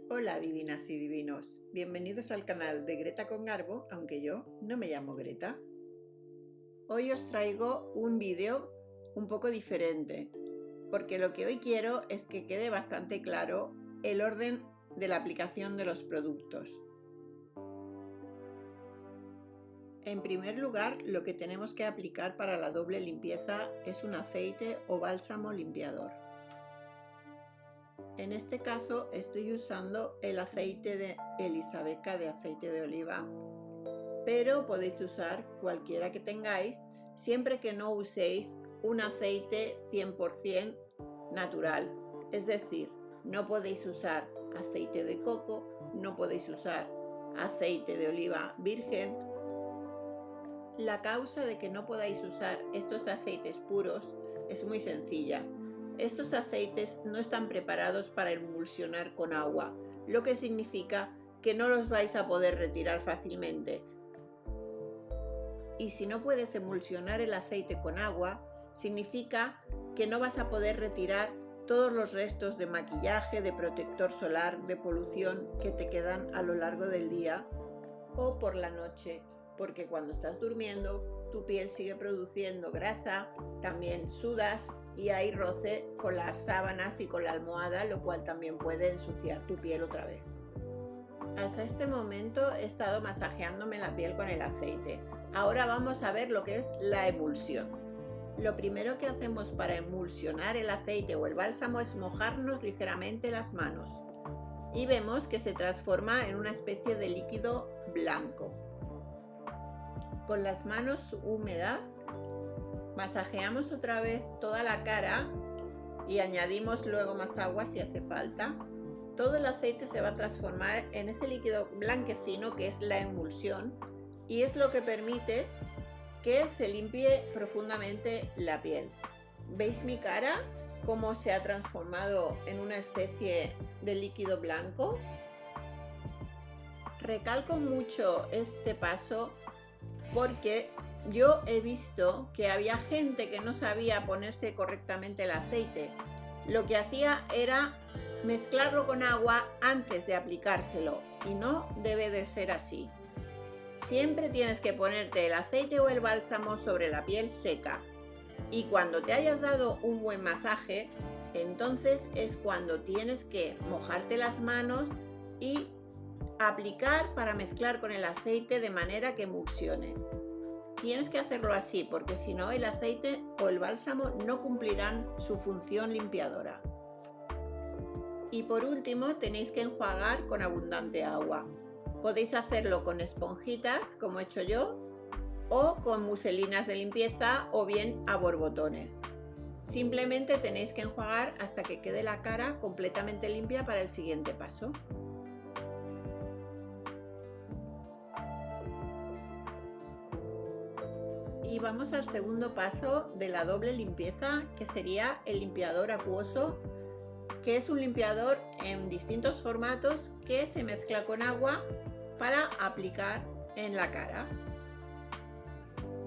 Hola divinas y divinos, bienvenidos al canal de Greta con Garbo, aunque yo no me llamo Greta. Hoy os traigo un vídeo un poco diferente, porque lo que hoy quiero es que quede bastante claro el orden de la aplicación de los productos. En primer lugar, lo que tenemos que aplicar para la doble limpieza es un aceite o bálsamo limpiador. En este caso estoy usando el aceite de Elisabeca de aceite de oliva, pero podéis usar cualquiera que tengáis, siempre que no uséis un aceite 100% natural. Es decir, no podéis usar aceite de coco, no podéis usar aceite de oliva virgen. La causa de que no podáis usar estos aceites puros es muy sencilla. Estos aceites no están preparados para emulsionar con agua, lo que significa que no los vais a poder retirar fácilmente. Y si no puedes emulsionar el aceite con agua, significa que no vas a poder retirar todos los restos de maquillaje, de protector solar, de polución que te quedan a lo largo del día o por la noche, porque cuando estás durmiendo tu piel sigue produciendo grasa, también sudas y hay roce con las sábanas y con la almohada, lo cual también puede ensuciar tu piel otra vez. Hasta este momento he estado masajeándome la piel con el aceite. Ahora vamos a ver lo que es la emulsión. Lo primero que hacemos para emulsionar el aceite o el bálsamo es mojarnos ligeramente las manos y vemos que se transforma en una especie de líquido blanco. Con las manos húmedas masajeamos otra vez toda la cara y añadimos luego más agua si hace falta. Todo el aceite se va a transformar en ese líquido blanquecino que es la emulsión y es lo que permite que se limpie profundamente la piel. ¿Veis mi cara? Cómo se ha transformado en una especie de líquido blanco. Recalco mucho este paso porque yo he visto que había gente que no sabía ponerse correctamente el aceite. Lo que hacía era mezclarlo con agua antes de aplicárselo y no debe de ser así. Siempre tienes que ponerte el aceite o el bálsamo sobre la piel seca y cuando te hayas dado un buen masaje, entonces es cuando tienes que mojarte las manos y aplicar para mezclar con el aceite de manera que emulsione. Tienes que hacerlo así porque si no el aceite o el bálsamo no cumplirán su función limpiadora. Y por último tenéis que enjuagar con abundante agua. Podéis hacerlo con esponjitas como he hecho yo o con muselinas de limpieza o bien a borbotones. Simplemente tenéis que enjuagar hasta que quede la cara completamente limpia para el siguiente paso. Y vamos al segundo paso de la doble limpieza, que sería el limpiador acuoso, que es un limpiador en distintos formatos que se mezcla con agua para aplicar en la cara.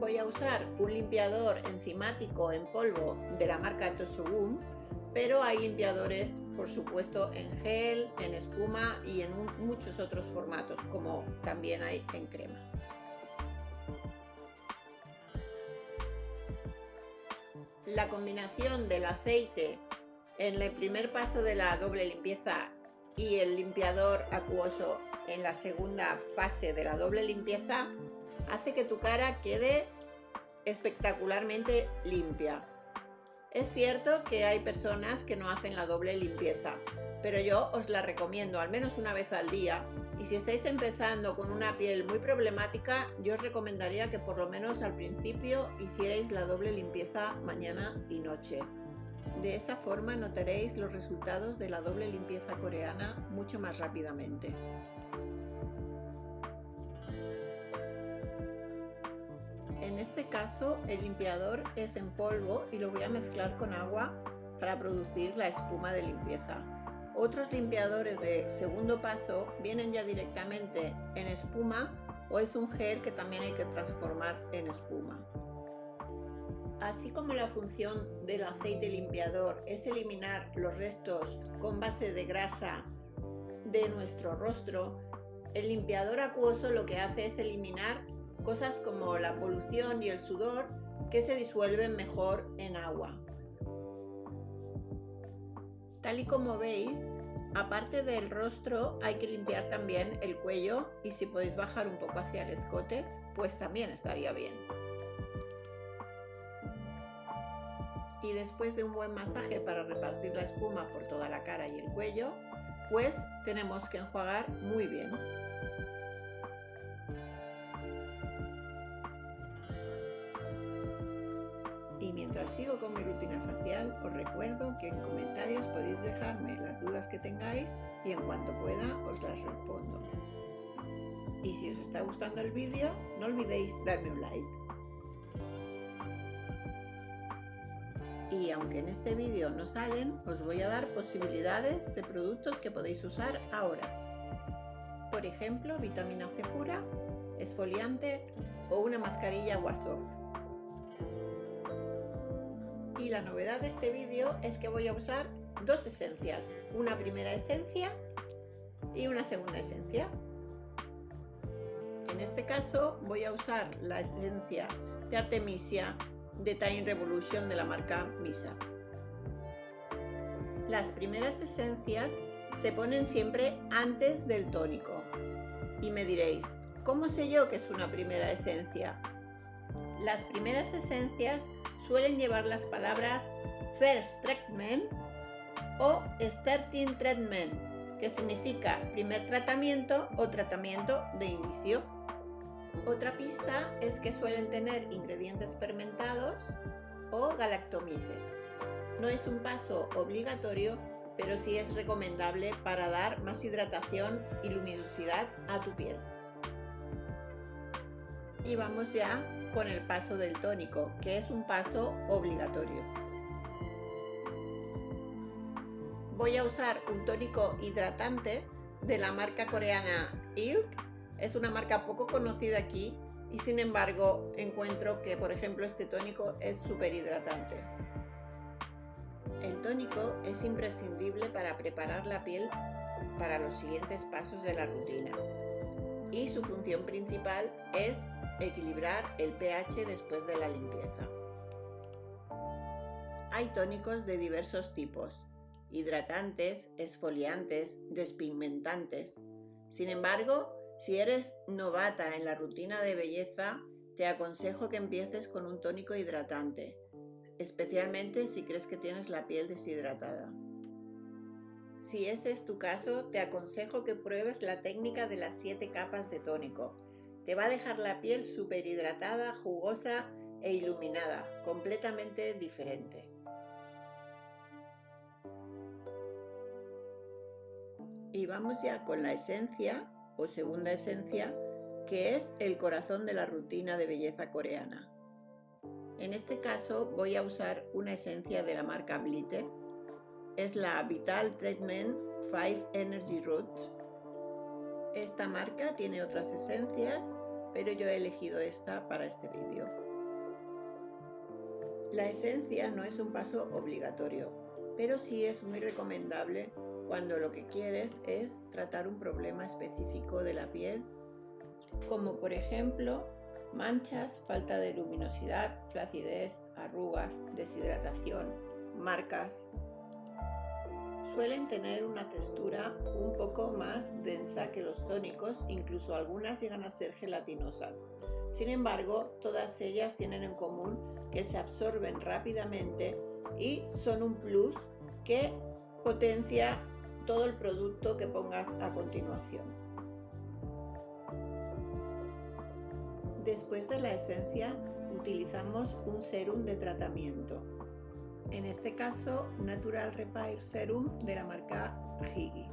Voy a usar un limpiador enzimático en polvo de la marca Tosogun, pero hay limpiadores, por supuesto, en gel, en espuma y en muchos otros formatos, como también hay en crema. La combinación del aceite en el primer paso de la doble limpieza y el limpiador acuoso en la segunda fase de la doble limpieza hace que tu cara quede espectacularmente limpia. Es cierto que hay personas que no hacen la doble limpieza, pero yo os la recomiendo al menos una vez al día. Y si estáis empezando con una piel muy problemática, yo os recomendaría que por lo menos al principio hicierais la doble limpieza mañana y noche. De esa forma notaréis los resultados de la doble limpieza coreana mucho más rápidamente. En este caso el limpiador es en polvo y lo voy a mezclar con agua para producir la espuma de limpieza. Otros limpiadores de segundo paso vienen ya directamente en espuma o es un gel que también hay que transformar en espuma. Así como la función del aceite limpiador es eliminar los restos con base de grasa de nuestro rostro, el limpiador acuoso lo que hace es eliminar cosas como la polución y el sudor que se disuelven mejor en agua. Tal y como veis, aparte del rostro hay que limpiar también el cuello, y si podéis bajar un poco hacia el escote, pues también estaría bien. Y después de un buen masaje para repartir la espuma por toda la cara y el cuello, pues tenemos que enjuagar muy bien. Y mientras sigo con mi rutina facial, os recuerdo que en comentarios podéis dejarme las dudas que tengáis y en cuanto pueda os las respondo. Y si os está gustando el vídeo, no olvidéis darme un like. Y aunque en este vídeo no salen, os voy a dar posibilidades de productos que podéis usar ahora. Por ejemplo, vitamina C pura, exfoliante o una mascarilla Wash Off. Y la novedad de este vídeo es que voy a usar dos esencias, una primera esencia y una segunda esencia. En este caso voy a usar la esencia de Artemisia de Time Revolution de la marca Misa. Las primeras esencias se ponen siempre antes del tónico. Y me diréis, ¿cómo sé yo que es una primera esencia? Las primeras esencias suelen llevar las palabras First Treatment o Starting Treatment, que significa primer tratamiento o tratamiento de inicio. Otra pista es que suelen tener ingredientes fermentados o galactomices. No es un paso obligatorio, pero sí es recomendable para dar más hidratación y luminosidad a tu piel. Y vamos ya con el paso del tónico, que es un paso obligatorio. Voy a usar un tónico hidratante de la marca coreana ILK. Es una marca poco conocida aquí y sin embargo encuentro que, por ejemplo, este tónico es súper hidratante. El tónico es imprescindible para preparar la piel para los siguientes pasos de la rutina y su función principal es equilibrar el pH después de la limpieza. Hay tónicos de diversos tipos: hidratantes, exfoliantes, despigmentantes. Sin embargo, si eres novata en la rutina de belleza, te aconsejo que empieces con un tónico hidratante, especialmente si crees que tienes la piel deshidratada. Si ese es tu caso, te aconsejo que pruebes la técnica de las 7 capas de tónico. Te va a dejar la piel súper hidratada, jugosa e iluminada, completamente diferente. Y vamos ya con la esencia o segunda esencia, que es el corazón de la rutina de belleza coreana. En este caso voy a usar una esencia de la marca Blite. Es la Vital Treatment 5 Energy Roots. Esta marca tiene otras esencias, pero yo he elegido esta para este vídeo. La esencia no es un paso obligatorio, pero sí es muy recomendable cuando lo que quieres es tratar un problema específico de la piel, como por ejemplo manchas, falta de luminosidad, flacidez, arrugas, deshidratación, marcas. Suelen tener una textura un poco más densa que los tónicos, incluso algunas llegan a ser gelatinosas. Sin embargo, todas ellas tienen en común que se absorben rápidamente y son un plus que potencia todo el producto que pongas a continuación. Después de la esencia, utilizamos un serum de tratamiento. En este caso, Natural Repair Serum de la marca Higi.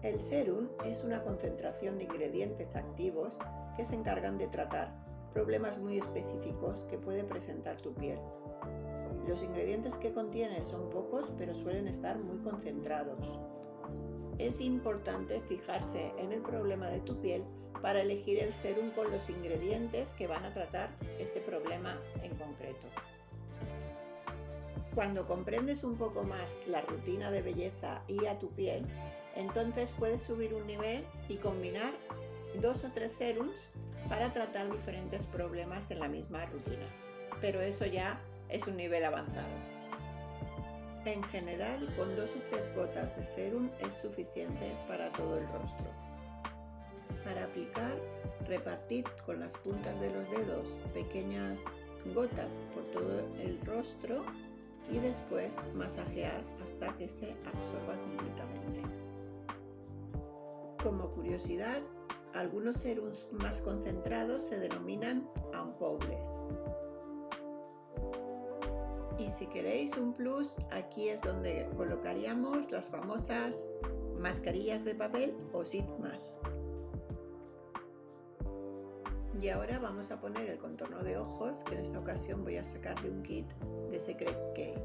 El serum es una concentración de ingredientes activos que se encargan de tratar problemas muy específicos que puede presentar tu piel. Los ingredientes que contiene son pocos, pero suelen estar muy concentrados. Es importante fijarse en el problema de tu piel para elegir el serum con los ingredientes que van a tratar ese problema en concreto. Cuando comprendes un poco más la rutina de belleza y a tu piel, Entonces puedes subir un nivel y combinar 2 o 3 serums para tratar diferentes problemas en la misma rutina. Pero eso ya es un nivel avanzado. En general, con 2 o 3 gotas de serum es suficiente para todo el rostro. Para aplicar, repartid con las puntas de los dedos pequeñas gotas por todo el rostro y después masajear hasta que se absorba completamente. Como curiosidad, algunos serums más concentrados se denominan ampoules. Y si queréis un plus, aquí es donde colocaríamos las famosas mascarillas de papel o sheet mask. Y ahora vamos a poner el contorno de ojos, que en esta ocasión voy a sacar de un kit de Secret K.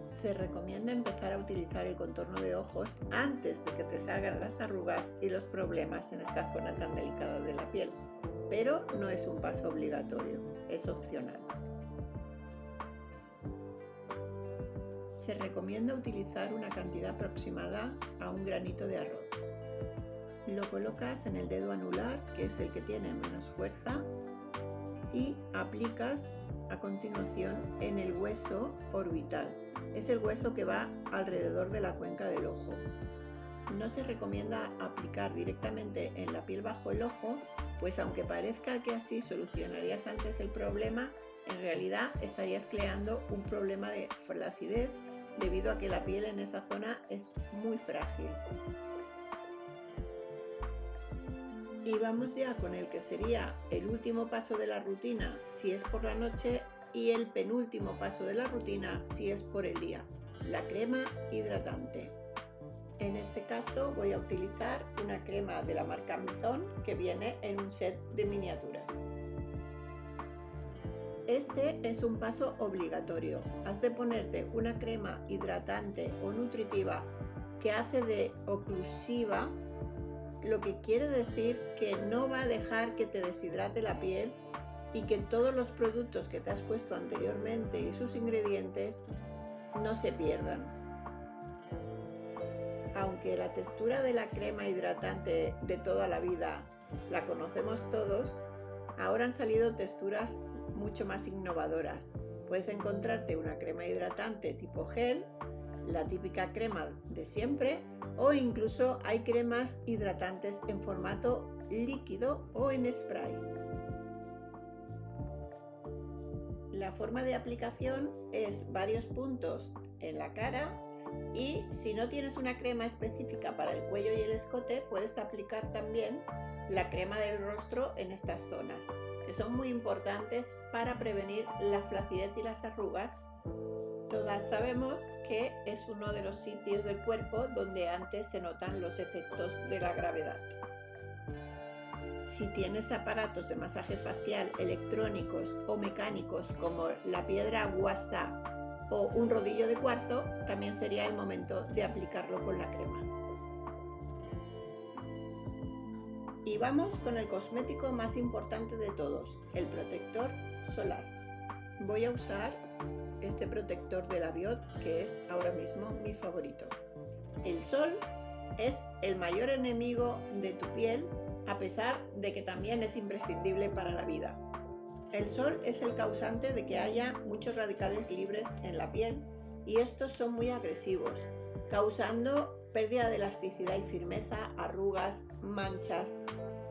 Se recomienda empezar a utilizar el contorno de ojos antes de que te salgan las arrugas y los problemas en esta zona tan delicada de la piel, pero no es un paso obligatorio, es opcional. Se recomienda utilizar una cantidad aproximada a un granito de arroz. Lo colocas en el dedo anular, que es el que tiene menos fuerza, y aplicas a continuación en el hueso orbital. Es el hueso que va alrededor de la cuenca del ojo. No se recomienda aplicar directamente en la piel bajo el ojo, pues aunque parezca que así solucionarías antes el problema, en realidad estarías creando un problema de flacidez debido a que la piel en esa zona es muy frágil. Y vamos ya con el que sería el último paso de la rutina si es por la noche y el penúltimo paso de la rutina si es por el día, la crema hidratante. En este caso voy a utilizar una crema de la marca Mizon que viene en un set de miniaturas. Este es un paso obligatorio. Has de ponerte una crema hidratante o nutritiva que hace de oclusiva, lo que quiere decir que no va a dejar que te deshidrate la piel y que todos los productos que te has puesto anteriormente y sus ingredientes no se pierdan. Aunque la textura de la crema hidratante de toda la vida la conocemos todos, ahora han salido texturas mucho más innovadoras. Puedes encontrarte una crema hidratante tipo gel, la típica crema de siempre, o incluso hay cremas hidratantes en formato líquido o en spray. La forma de aplicación es varios puntos en la cara y si no tienes una crema específica para el cuello y el escote, puedes aplicar también la crema del rostro en estas zonas, que son muy importantes para prevenir la flacidez y las arrugas. Todas sabemos que es uno de los sitios del cuerpo donde antes se notan los efectos de la gravedad. Si tienes aparatos de masaje facial electrónicos o mecánicos como la piedra Wasa o un rodillo de cuarzo, también sería el momento de aplicarlo con la crema. Y vamos con el cosmético más importante de todos, el protector solar. Voy a usar este protector de la Biot, que es ahora mismo mi favorito. El sol es el mayor enemigo de tu piel, a pesar de que también es imprescindible para la vida. El sol es el causante de que haya muchos radicales libres en la piel y estos son muy agresivos, causando pérdida de elasticidad y firmeza, arrugas, manchas.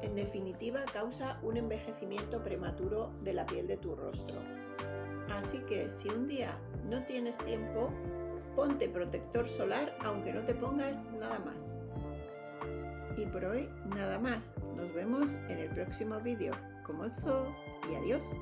En definitiva, causa un envejecimiento prematuro de la piel de tu rostro. Así que si un día no tienes tiempo, ponte protector solar aunque no te pongas nada más. Y por hoy nada más. Nos vemos en el próximo vídeo. Como eso y adiós.